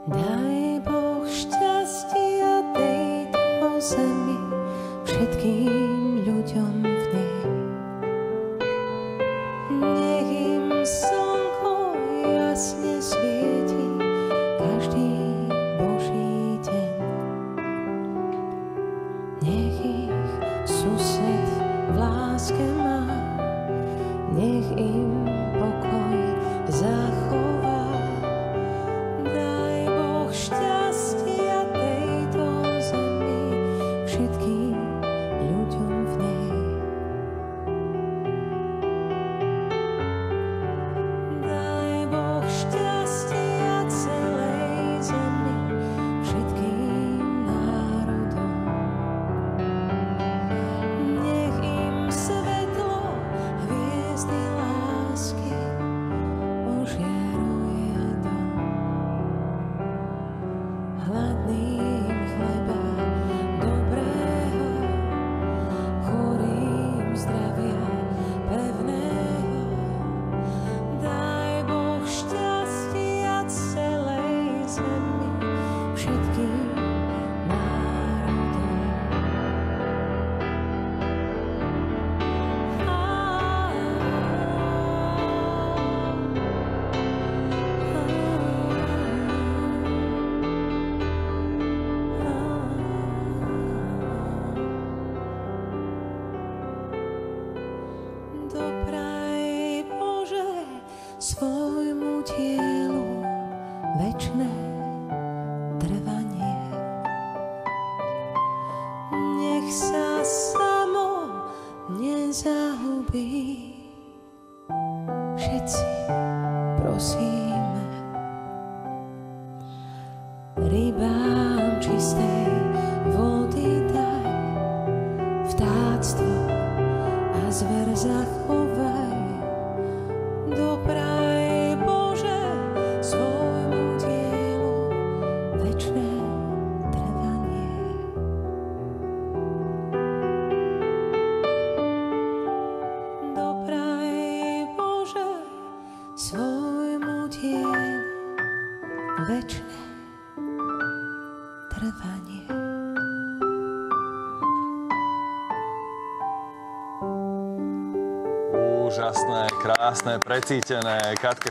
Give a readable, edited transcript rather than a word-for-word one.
Daj Boh šťastia tejto zemi, všetkým ľuďom v nej. Nech im slnko jasne svieti každý Boží deň. Nech ich sused v láske má, nech im pokoj zachová. Daj Boh šťastia tejto zemi, všetkým ľuďom v nej. Daj Boh šťastia celej zemi, všetkým národom. Nech im svetlo hviezdy lásky ožiaruje dom. Hladným chleba dobrého, chorým zdravia pevného. Daj Boh šťastia celej zemi, všetkým národom. Dopraj, Bože, svojmu dielu večné trvanie. Nech sa samo nezahubí, všetci prosíme. Rybám čistej vody daj, vtáctvo a zver zachovaj. Dopraj, Bože, svojmu dielu večné trvanie. Dopraj, Bože, svojmu dielu večné trvanie. Úžasné, krásne, precítené. Katke